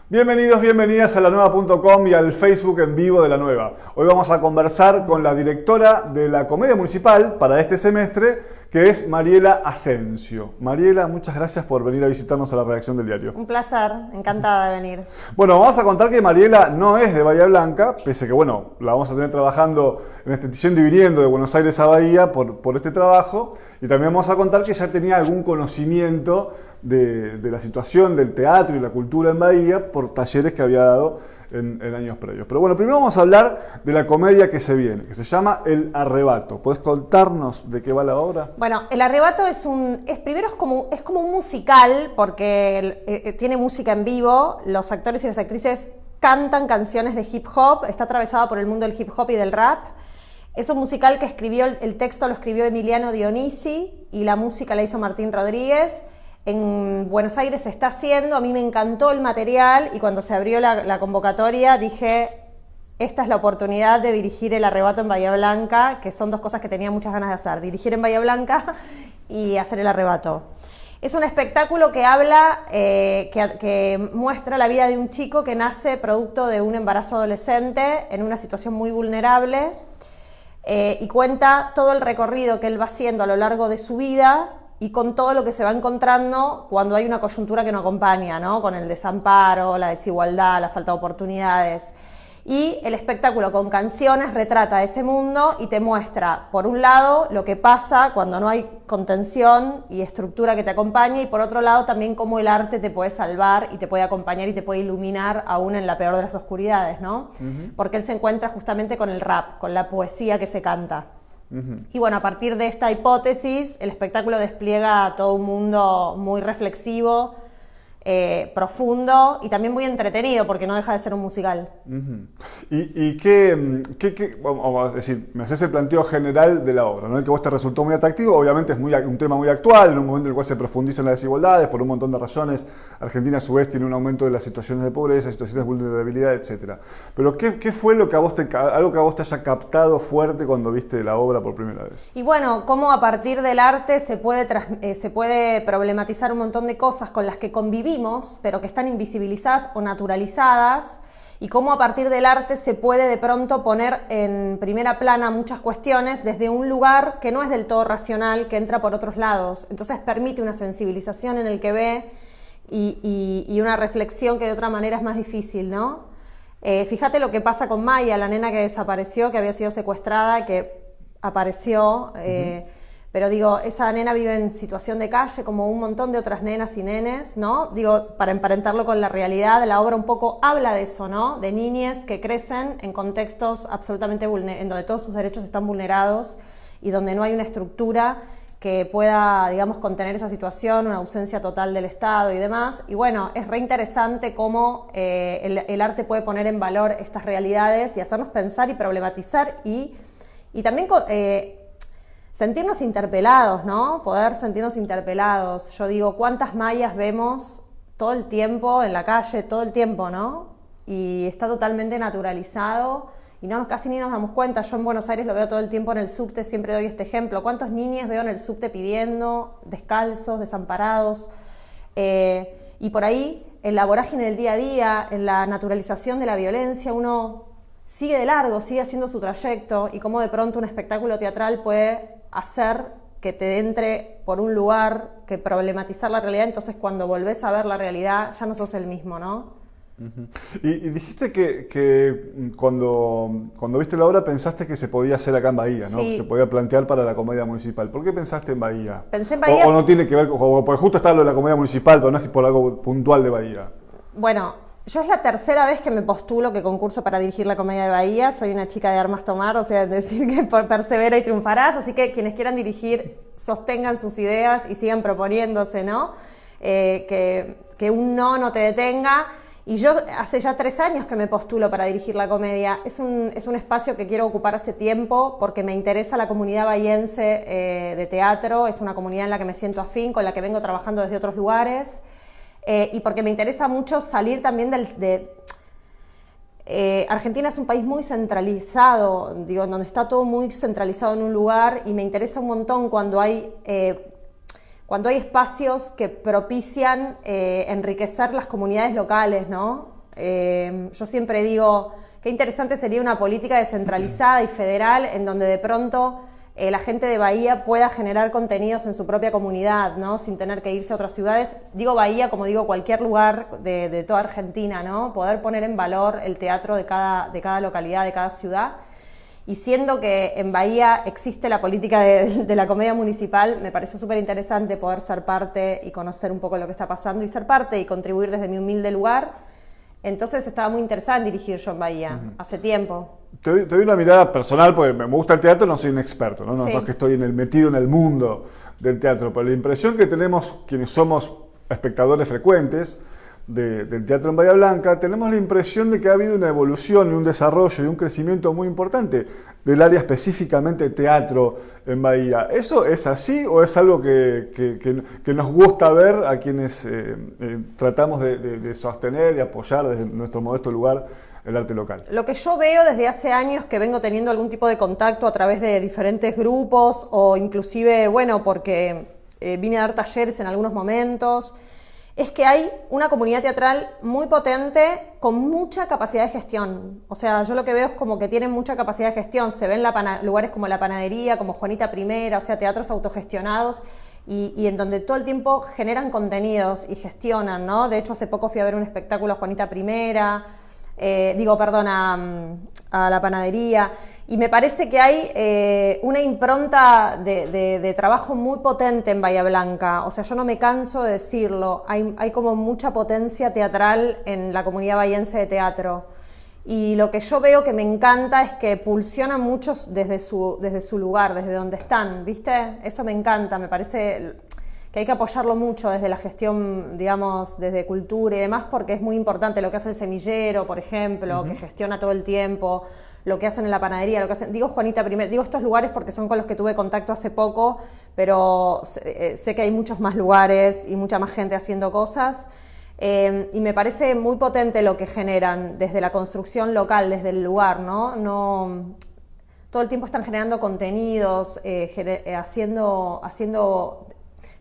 Bienvenidos, bienvenidas a lanueva.com y al Facebook en vivo de La Nueva. Hoy vamos a conversar con la directora de la Comedia Municipal para este semestre, que es Mariela Asensio. Mariela, muchas gracias por venir a visitarnos a la redacción del diario. Un placer, encantada de venir. Bueno, vamos a contar que Mariela no es de Bahía Blanca, pese que, bueno, la vamos a tener trabajando en este yendo y viniendo de Buenos Aires a Bahía por este trabajo. Y también vamos a contar que ya tenía algún conocimiento de la situación del teatro y la cultura en Bahía por talleres que había dado en años previos. Pero bueno, primero vamos a hablar de la comedia que se viene, que se llama El Arrebato. ¿Podés contarnos de qué va la obra? Bueno, El Arrebato es como un musical porque tiene música en vivo, los actores y las actrices cantan canciones de hip hop, está atravesado por el mundo del hip hop y del rap. Es un musical que escribió, el texto lo escribió Emiliano Dionisi y la música la hizo Martín Rodríguez. En Buenos Aires se está haciendo, a mí me encantó el material y cuando se abrió la convocatoria dije, esta es la oportunidad de dirigir El Arrebato en Bahía Blanca, que son dos cosas que tenía muchas ganas de hacer, dirigir en Bahía Blanca y hacer El Arrebato. Es un espectáculo que habla, que muestra la vida de un chico que nace producto de un embarazo adolescente en una situación muy vulnerable y cuenta todo el recorrido que él va haciendo a lo largo de su vida y con todo lo que se va encontrando cuando hay una coyuntura que no acompaña, ¿no? Con el desamparo, la desigualdad, la falta de oportunidades. Y el espectáculo con canciones retrata ese mundo y te muestra, por un lado, lo que pasa cuando no hay contención y estructura que te acompañe, y por otro lado también cómo el arte te puede salvar y te puede acompañar y te puede iluminar aún en la peor de las oscuridades, ¿no? Porque él se encuentra justamente con el rap, con la poesía que se canta. Y bueno, a partir de esta hipótesis, el espectáculo despliega todo un mundo muy reflexivo, profundo y también muy entretenido, porque no deja de ser un musical. ¿Y vamos a decir, me haces el planteo general de la obra, ¿no? El que a vos te resultó muy atractivo, obviamente es un tema muy actual, en un momento en el cual se profundizan las desigualdades por un montón de razones. Argentina a su vez tiene un aumento de las situaciones de pobreza, situaciones de vulnerabilidad, etc. Pero ¿qué fue lo que algo que a vos te haya captado fuerte cuando viste la obra por primera vez? Y bueno, cómo a partir del arte se puede problematizar un montón de cosas con las que convivimos, pero que están invisibilizadas o naturalizadas, y cómo a partir del arte se puede de pronto poner en primera plana muchas cuestiones desde un lugar que no es del todo racional, que entra por otros lados. Entonces permite una sensibilización en el que ve y una reflexión que de otra manera es más difícil, ¿no? Fíjate lo que pasa con Maya, la nena que desapareció, que había sido secuestrada, que apareció... Pero digo, esa nena vive en situación de calle como un montón de otras nenas y nenes, ¿no? Digo, para emparentarlo con la realidad, la obra un poco habla de eso, ¿no? De niñas que crecen en contextos absolutamente en donde todos sus derechos están vulnerados y donde no hay una estructura que pueda, digamos, contener esa situación, una ausencia total del Estado y demás. Y bueno, es re interesante cómo el arte puede poner en valor estas realidades y hacernos pensar y problematizar y también... sentirnos interpelados, ¿no? Poder sentirnos interpelados. Yo digo, ¿cuántas mayas vemos todo el tiempo en la calle, todo el tiempo, ¿no? Y está totalmente naturalizado y casi ni nos damos cuenta. Yo en Buenos Aires lo veo todo el tiempo en el subte, siempre doy este ejemplo. ¿Cuántos niños veo en el subte pidiendo, descalzos, desamparados? Y por ahí, en la vorágine del día a día, en la naturalización de la violencia, uno sigue de largo, sigue haciendo su trayecto, y cómo de pronto un espectáculo teatral puede hacer que te entre por un lugar, que problematizar la realidad. Entonces cuando volvés a ver la realidad ya no sos el mismo, ¿no? Y dijiste que cuando viste la obra pensaste que se podía hacer acá en Bahía, ¿no? Sí. Que se podía plantear para la Comedia Municipal. ¿Por qué pensaste en Bahía? Pensé en Bahía... O no tiene que ver, porque justo está lo de la Comedia Municipal, pero no es por algo puntual de Bahía. Bueno, yo es la tercera vez que me postulo, que concurso para dirigir la Comedia de Bahía. Soy una chica de armas tomar, o sea, decir que persevera y triunfarás. Así que quienes quieran dirigir, sostengan sus ideas y sigan proponiéndose, ¿no? Que un no te detenga. Y yo hace ya 3 años que me postulo para dirigir la comedia. Es un espacio que quiero ocupar hace tiempo porque me interesa la comunidad bahiense de teatro. Es una comunidad en la que me siento afín, con la que vengo trabajando desde otros lugares. Y porque me interesa mucho salir también Argentina es un país muy centralizado, digo, donde está todo muy centralizado en un lugar, y me interesa un montón cuando hay espacios que propician enriquecer las comunidades locales, ¿no? Yo siempre digo, qué interesante sería una política descentralizada y federal en donde de pronto la gente de Bahía pueda generar contenidos en su propia comunidad, ¿no? Sin tener que irse a otras ciudades. Digo Bahía como digo cualquier lugar de toda Argentina, ¿no? Poder poner en valor el teatro de cada localidad, de cada ciudad. Y siendo que en Bahía existe la política de la comedia municipal, me pareció súper interesante poder ser parte y conocer un poco lo que está pasando y ser parte y contribuir desde mi humilde lugar. Entonces estaba muy interesada en dirigir yo en Bahía, hace tiempo. Te doy una mirada personal, porque me gusta el teatro, no soy un experto, ¿no? Sí. No es que estoy metido en el mundo del teatro, pero la impresión que tenemos quienes somos espectadores frecuentes del teatro en Bahía Blanca, tenemos la impresión de que ha habido una evolución y un desarrollo y un crecimiento muy importante del área específicamente teatro en Bahía. ¿Eso es así o es algo que nos gusta ver a quienes tratamos de sostener y apoyar desde nuestro modesto lugar el arte local? Lo que yo veo desde hace años que vengo teniendo algún tipo de contacto a través de diferentes grupos o inclusive, bueno, porque vine a dar talleres en algunos momentos, es que hay una comunidad teatral muy potente con mucha capacidad de gestión. O sea, yo lo que veo es como que tienen mucha capacidad de gestión. Se ven lugares como La Panadería, como Juanita I, o sea, teatros autogestionados y en donde todo el tiempo generan contenidos y gestionan, ¿no? De hecho, hace poco fui a ver un espectáculo a Juanita I, a La Panadería. Y me parece que hay una impronta de trabajo muy potente en Bahía Blanca. O sea, yo no me canso de decirlo. Hay como mucha potencia teatral en la comunidad bahiense de teatro. Y lo que yo veo que me encanta es que pulsionan muchos desde su lugar, desde donde están, ¿viste? Eso me encanta, me parece que hay que apoyarlo mucho desde la gestión, digamos, desde cultura y demás, porque es muy importante lo que hace el semillero, por ejemplo, que gestiona todo el tiempo, lo que hacen en La Panadería, lo que hacen, digo Juanita I, digo estos lugares porque son con los que tuve contacto hace poco, pero sé que hay muchos más lugares y mucha más gente haciendo cosas, y me parece muy potente lo que generan desde la construcción local, desde el lugar, ¿no? Todo el tiempo están generando contenidos,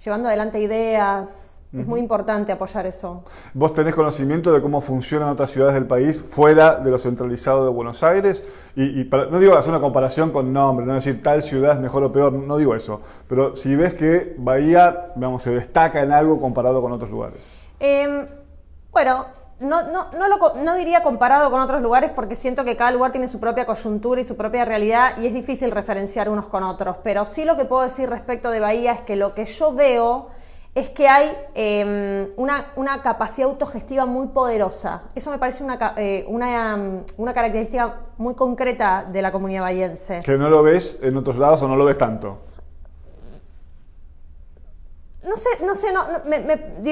llevando adelante ideas. Es muy importante apoyar eso. ¿Vos tenés conocimiento de cómo funcionan otras ciudades del país fuera de lo centralizado de Buenos Aires? No digo hacer una comparación con nombre, no decir tal ciudad es mejor o peor, no digo eso. Pero si ves que Bahía, vamos, se destaca en algo comparado con otros lugares. Bueno, no diría comparado con otros lugares porque siento que cada lugar tiene su propia coyuntura y su propia realidad y es difícil referenciar unos con otros. Pero sí lo que puedo decir respecto de Bahía es que lo que yo veo es que hay una capacidad autogestiva muy poderosa. Eso me parece una característica muy concreta de la comunidad bahiense. ¿Que no lo ves en otros lados o no lo ves tanto? No sé,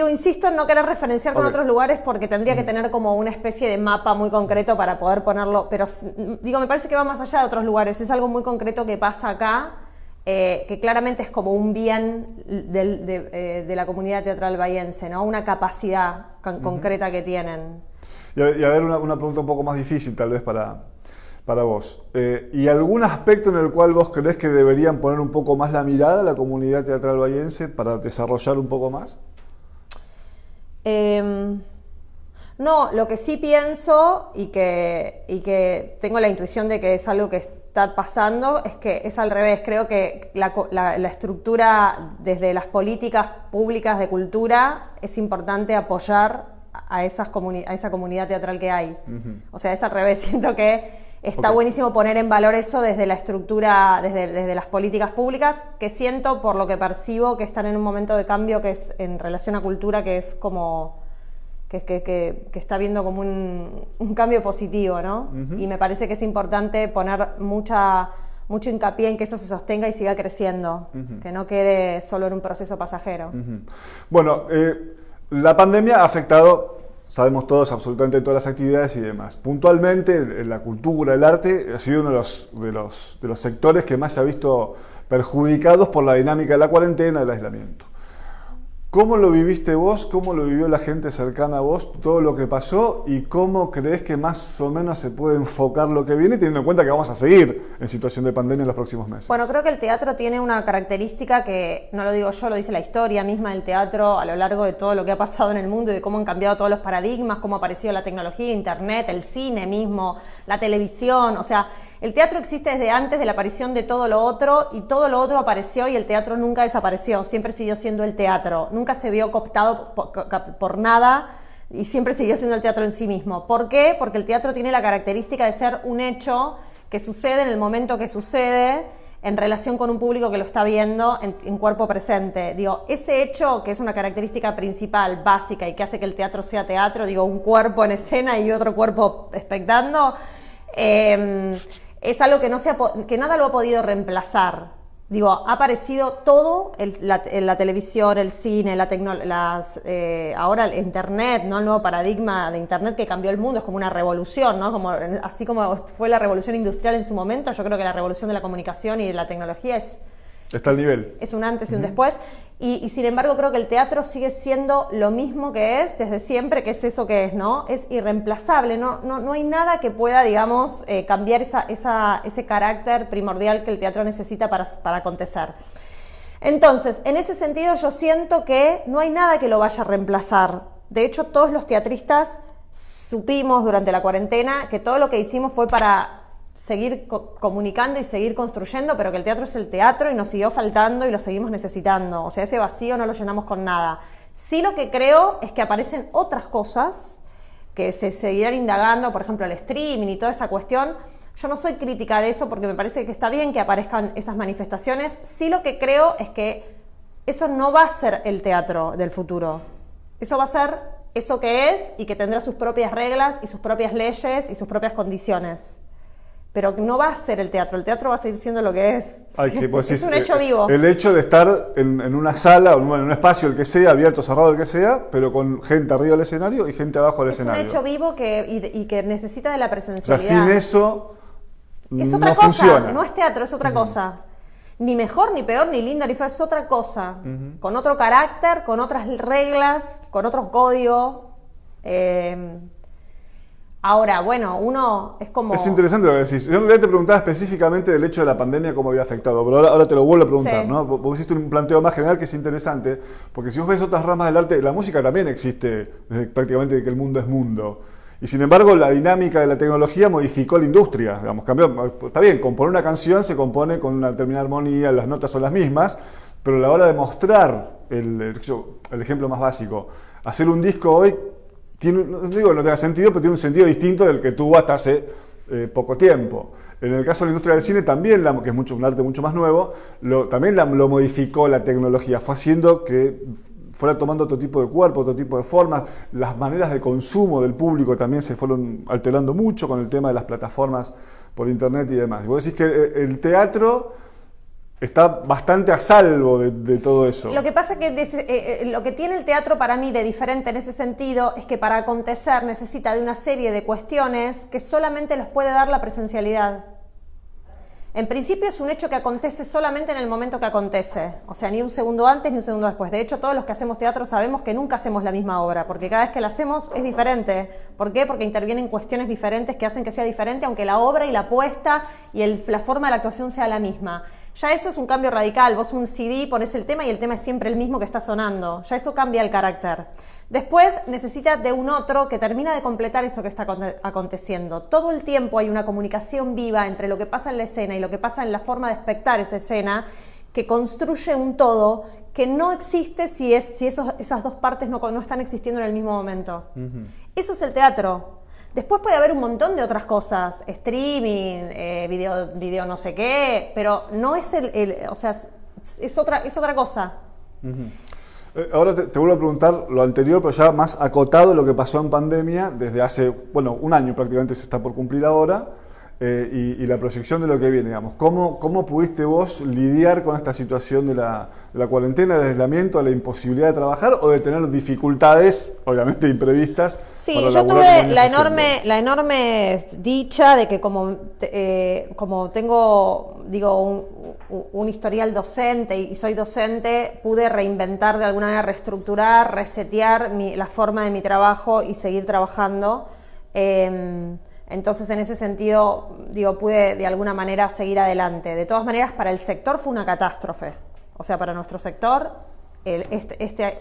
insisto en no querer referenciar con otros lugares porque tendría que tener como una especie de mapa muy concreto para poder ponerlo, pero me parece que va más allá de otros lugares, es algo muy concreto que pasa acá, que claramente es como un bien de la comunidad teatral bahiense, ¿no? Una capacidad concreta que tienen. Y a ver, una pregunta un poco más difícil tal vez para vos. ¿Y algún aspecto en el cual vos creés que deberían poner un poco más la mirada a la comunidad teatral bahiense para desarrollar un poco más? No, lo que sí pienso y que tengo la intuición de que es algo que está pasando es que es al revés. Creo que la estructura desde las políticas públicas de cultura es importante apoyar a esa comunidad teatral que hay. O sea, es al revés. Siento que está buenísimo poner en valor eso desde la estructura, desde las políticas públicas, que siento, por lo que percibo, que están en un momento de cambio que es en relación a cultura, que es como que está viendo como un cambio positivo, ¿no? Y me parece que es importante poner mucho hincapié en que eso se sostenga y siga creciendo, que no quede solo en un proceso pasajero. Bueno, la pandemia ha afectado, sabemos todos, absolutamente todas las actividades y demás. Puntualmente, la cultura, el arte, ha sido uno de los sectores que más se ha visto perjudicados por la dinámica de la cuarentena y del aislamiento. ¿Cómo lo viviste vos? ¿Cómo lo vivió la gente cercana a vos? Todo lo que pasó y cómo crees que más o menos se puede enfocar lo que viene, teniendo en cuenta que vamos a seguir en situación de pandemia en los próximos meses. Bueno, creo que el teatro tiene una característica que no lo digo yo, lo dice la historia misma del teatro a lo largo de todo lo que ha pasado en el mundo y de cómo han cambiado todos los paradigmas, cómo ha aparecido la tecnología, internet, el cine mismo, la televisión. O sea, el teatro existe desde antes de la aparición de todo lo otro y todo lo otro apareció y el teatro nunca desapareció, siempre siguió siendo el teatro. Nunca se vio cooptado por nada y siempre siguió siendo el teatro en sí mismo. ¿Por qué? Porque el teatro tiene la característica de ser un hecho que sucede en el momento que sucede en relación con un público que lo está viendo en cuerpo presente. Digo, ese hecho que es una característica principal, básica y que hace que el teatro sea teatro, digo, un cuerpo en escena y otro cuerpo espectando, es algo que nada lo ha podido reemplazar. Digo, ha aparecido todo, la televisión, el cine, ahora el internet, ¿no? El nuevo paradigma de internet que cambió el mundo, es como una revolución, ¿no? Así como fue la revolución industrial en su momento, yo creo que la revolución de la comunicación y de la tecnología está al nivel. Es un antes y un después. Y sin embargo creo que el teatro sigue siendo lo mismo que es desde siempre, que es eso que es, ¿no? Es irreemplazable, no hay nada que pueda, digamos, cambiar ese carácter primordial que el teatro necesita para acontecer. Entonces, en ese sentido yo siento que no hay nada que lo vaya a reemplazar. De hecho, todos los teatristas supimos durante la cuarentena que todo lo que hicimos fue para seguir comunicando y seguir construyendo, pero que el teatro es el teatro y nos siguió faltando y lo seguimos necesitando. O sea, ese vacío no lo llenamos con nada. Sí, lo que creo es que aparecen otras cosas que se seguirán indagando, por ejemplo el streaming y toda esa cuestión. Yo no soy crítica de eso porque me parece que está bien que aparezcan esas manifestaciones. Sí, lo que creo es que eso no va a ser el teatro del futuro. Eso va a ser eso que es y que tendrá sus propias reglas y sus propias leyes y sus propias condiciones. Pero no va a ser el teatro va a seguir siendo lo que es. Es un hecho vivo. El hecho de estar en una sala o en un espacio, el que sea, abierto, cerrado, el que sea, pero con gente arriba del escenario y gente abajo del escenario. Es un hecho vivo y que necesita de la presencialidad. O sea, sin eso es otra no cosa, funciona. no es teatro, es otra cosa. Ni mejor, ni peor, ni lindo, ni feo, es otra cosa. Con otro carácter, con otras reglas, con otro código. Ahora, bueno, uno es como... Es interesante lo que decís. Yo en realidad te preguntaba específicamente del hecho de la pandemia, cómo había afectado, pero ahora te lo vuelvo a preguntar, sí. ¿no? Vos hiciste un planteo más general que es interesante, porque si vos ves otras ramas del arte, la música también existe desde prácticamente que el mundo es mundo. Y sin embargo, la dinámica de la tecnología modificó la industria, digamos, cambió. Está bien, componer una canción se compone con una determinada armonía, las notas son las mismas, pero a la hora de mostrar, el ejemplo más básico, hacer un disco hoy, no digo que no tenga sentido, pero tiene un sentido distinto del que tuvo hasta hace poco tiempo. En el caso de la industria del cine también, que es un arte mucho más nuevo, también lo modificó la tecnología, fue haciendo que fuera tomando otro tipo de cuerpo, otro tipo de formas. Las maneras de consumo del público también se fueron alterando mucho con el tema de las plataformas por internet y demás. Y vos decís que el teatro está bastante a salvo de todo eso. Lo que pasa es que lo que tiene el teatro para mí de diferente en ese sentido es que para acontecer necesita de una serie de cuestiones que solamente los puede dar la presencialidad. En principio es un hecho que acontece solamente en el momento que acontece, o sea, ni un segundo antes ni un segundo después. De hecho, todos los que hacemos teatro sabemos que nunca hacemos la misma obra, porque cada vez que la hacemos es diferente. ¿Por qué? Porque intervienen cuestiones diferentes que hacen que sea diferente, aunque la obra y la puesta y la forma de la actuación sea la misma. Ya eso es un cambio radical. Vos un CD pones el tema y el tema es siempre el mismo que está sonando. Ya eso cambia el carácter. Después necesita de un otro que termina de completar eso que está aconteciendo. Todo el tiempo hay una comunicación viva entre lo que pasa en la escena y lo que pasa en la forma de espectar esa escena, que construye un todo que no existe si esas dos partes no están existiendo en el mismo momento. Eso es el teatro. Después puede haber un montón de otras cosas, streaming, video no sé qué, pero no es o sea, es otra cosa. Ahora te vuelvo a preguntar lo anterior, pero ya más acotado lo que pasó en pandemia desde hace, un año prácticamente se está por cumplir ahora. y la proyección de lo que viene, digamos. ¿Cómo pudiste vos lidiar con esta situación de la cuarentena, del aislamiento, la imposibilidad de trabajar o de tener dificultades, obviamente imprevistas? Sí, yo tuve la enorme dicha de que como tengo, digo, un historial docente y soy docente, pude reinventar de alguna manera, reestructurar, resetear la forma de mi trabajo y seguir trabajando. Entonces, en ese sentido, digo, pude de alguna manera seguir adelante. De todas maneras, para el sector fue una catástrofe. O sea, para nuestro sector,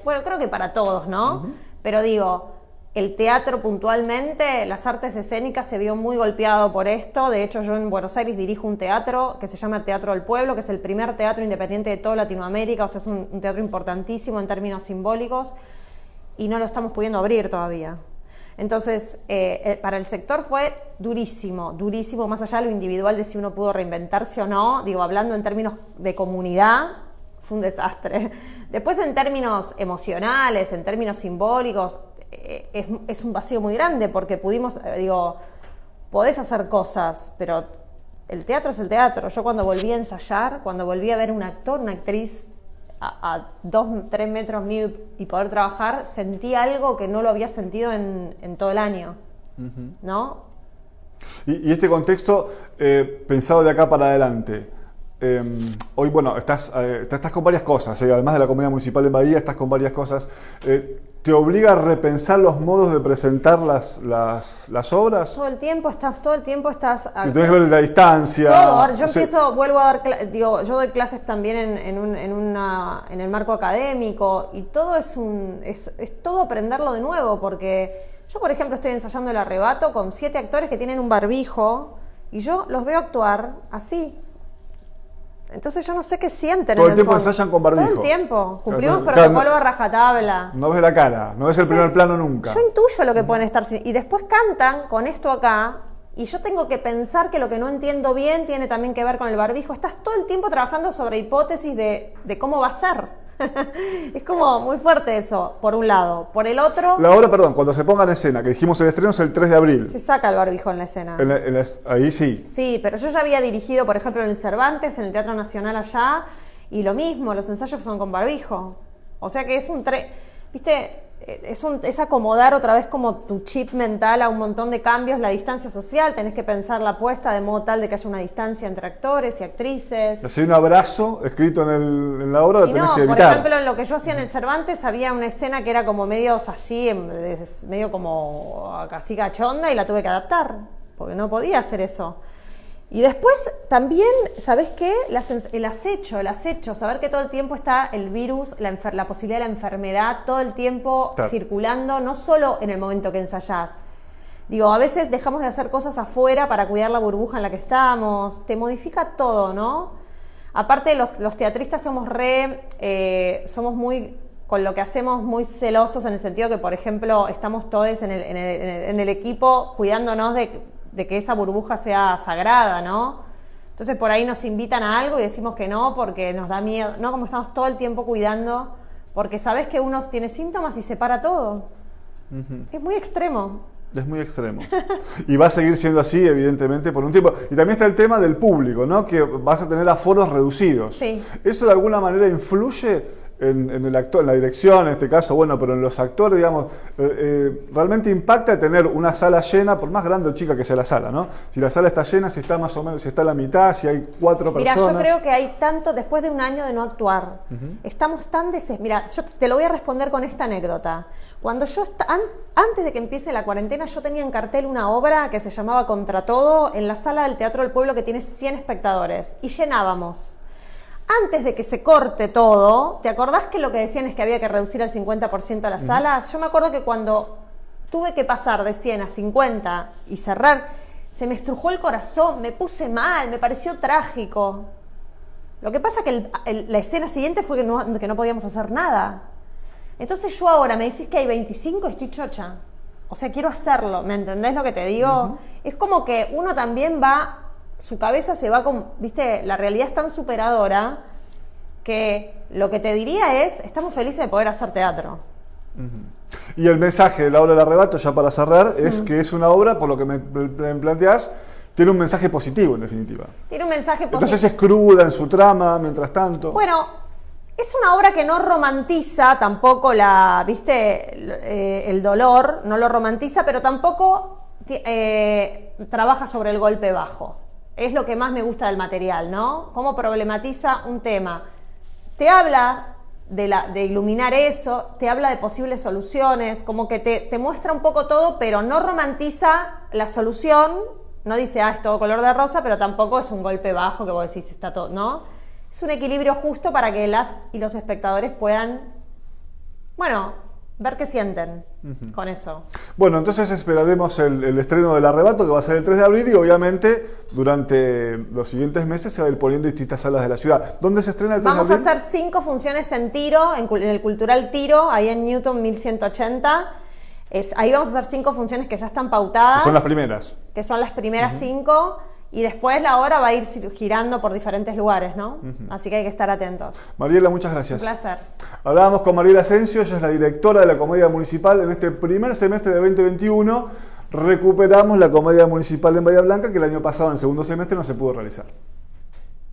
bueno, creo que para todos, ¿no? Uh-huh. Pero digo, el teatro puntualmente, las artes escénicas se vio muy golpeado por esto. De hecho, yo en Buenos Aires dirijo un teatro que se llama Teatro del Pueblo, que es el primer teatro independiente de toda Latinoamérica. O sea, es un teatro importantísimo en términos simbólicos y no lo estamos pudiendo abrir todavía. Entonces, para el sector fue durísimo, durísimo, más allá de lo individual de si uno pudo reinventarse o no. Digo, hablando en términos de comunidad, fue un desastre. Después, en términos emocionales, en términos simbólicos, es un vacío muy grande porque podés hacer cosas, pero el teatro es el teatro. Yo cuando volví a ensayar, cuando volví a ver un actor, una actriz a 2-3 metros mío y poder trabajar, sentí algo que no lo había sentido en todo el año, uh-huh. ¿No? Y este contexto, pensado de acá para adelante, hoy, bueno, estás con varias cosas, además de la Comedia Municipal en Bahía, estás con varias cosas. ¿Te obliga a repensar los modos de presentar las obras? Todo el tiempo estás... Y tenés que ver la distancia. Todo. Yo vuelvo a dar... yo doy clases también en el marco académico y todo es todo aprenderlo de nuevo, porque yo, por ejemplo, estoy ensayando El Arrebato con 7 actores que tienen un barbijo y yo los veo actuar así. Entonces yo no sé qué sienten. Todo el tiempo ensayan con barbijo. Todo el tiempo. Cumplimos protocolo a rajatabla. No ves la cara, no ves el primer plano nunca. Yo intuyo lo que pueden estar... Y después cantan con esto acá y yo tengo que pensar que lo que no entiendo bien tiene también que ver con el barbijo. Estás todo el tiempo trabajando sobre hipótesis de cómo va a ser. Es como muy fuerte eso, por un lado. Por el otro... La obra, perdón, cuando se ponga en escena, que dijimos el estreno es el 3 de abril. Se saca el barbijo en la escena. Ahí sí. Sí, pero yo ya había dirigido, por ejemplo, en el Cervantes, en el Teatro Nacional allá, y lo mismo, los ensayos son con barbijo. O sea que es ¿viste? Es acomodar otra vez como tu chip mental a un montón de cambios, la distancia social, tenés que pensar la puesta de modo tal de que haya una distancia entre actores y actrices. Si hay un abrazo escrito en la obra, lo tenés que evitar. Por ejemplo, en lo que yo hacía en el Cervantes había una escena que era como medio así, medio como casi cachonda y la tuve que adaptar, porque no podía hacer eso. Y después también, ¿sabés qué? El acecho, saber que todo el tiempo está el virus, la posibilidad de la enfermedad, todo el tiempo circulando, no solo en el momento que ensayás. Digo, a veces dejamos de hacer cosas afuera para cuidar la burbuja en la que estamos, te modifica todo, ¿no? Aparte, los teatristas somos muy, con lo que hacemos, muy celosos en el sentido que, por ejemplo, estamos todos en el equipo cuidándonos de que esa burbuja sea sagrada, ¿no? Entonces por ahí nos invitan a algo y decimos que no porque nos da miedo, no, como estamos todo el tiempo cuidando, porque sabes que uno tiene síntomas y se para todo. Uh-huh. Es muy extremo. Es muy extremo. Y va a seguir siendo así, evidentemente, por un tiempo. Y también está el tema del público, ¿no? Que vas a tener aforos reducidos. Sí. ¿Eso de alguna manera influye en el actor, en la dirección, en este caso, bueno, pero en los actores, digamos, realmente impacta tener una sala llena, por más grande o chica que sea la sala, ¿no? Si la sala está llena, si está más o menos, si está a la mitad, si hay 4 personas. Mira, yo creo que hay tanto, después de un año de no actuar, uh-huh. Estamos tan Mira, yo te lo voy a responder con esta anécdota. Cuando antes de que empiece la cuarentena, yo tenía en cartel una obra que se llamaba Contra Todo en la sala del Teatro del Pueblo que tiene 100 espectadores y llenábamos. Antes de que se corte todo, ¿te acordás que lo que decían es que había que reducir al 50% las salas? Yo me acuerdo que cuando tuve que pasar de 100 a 50 y cerrar, se me estrujó el corazón, me puse mal, me pareció trágico. Lo que pasa es que la escena siguiente fue que no podíamos hacer nada. Entonces yo ahora me decís que hay 25 y estoy chocha. O sea, quiero hacerlo, ¿me entendés lo que te digo? Uh-huh. Es como que uno también su cabeza se va con, viste, la realidad es tan superadora que lo que te diría es, estamos felices de poder hacer teatro. Uh-huh. Y el mensaje de la obra del Arrebato, ya para cerrar, es que es una obra, por lo que me planteás, tiene un mensaje positivo, en definitiva. Tiene un mensaje positivo. Entonces es cruda en su trama, mientras tanto. Bueno, es una obra que no romantiza tampoco ¿viste? El dolor, no lo romantiza, pero tampoco trabaja sobre el golpe bajo. Es lo que más me gusta del material, ¿no? Cómo problematiza un tema. Te habla de iluminar eso, te habla de posibles soluciones, como que te muestra un poco todo, pero no romantiza la solución, no dice, es todo color de rosa, pero tampoco es un golpe bajo que vos decís, está todo, ¿no? Es un equilibrio justo para que las y los espectadores puedan, bueno, ver qué sienten con eso. Bueno, entonces esperaremos el estreno del Arrebato, que va a ser el 3 de abril, y obviamente durante los siguientes meses se va a ir poniendo distintas salas de la ciudad. ¿Dónde se estrena el 3 Vamos de a abril? hacer 5 funciones en Tiro, en el Cultural Tiro, ahí en Newton 1180. Ahí vamos a hacer 5 funciones que ya están pautadas. Que son las primeras. Que son las primeras 5. Y después la obra va a ir girando por diferentes lugares, ¿no? Así que hay que estar atentos. Mariela, muchas gracias. Un placer. Hablábamos con Mariela Asensio, ella es la directora de la Comedia Municipal en este primer semestre de 2021. Recuperamos la Comedia Municipal en Bahía Blanca, que el año pasado, en el segundo semestre, no se pudo realizar.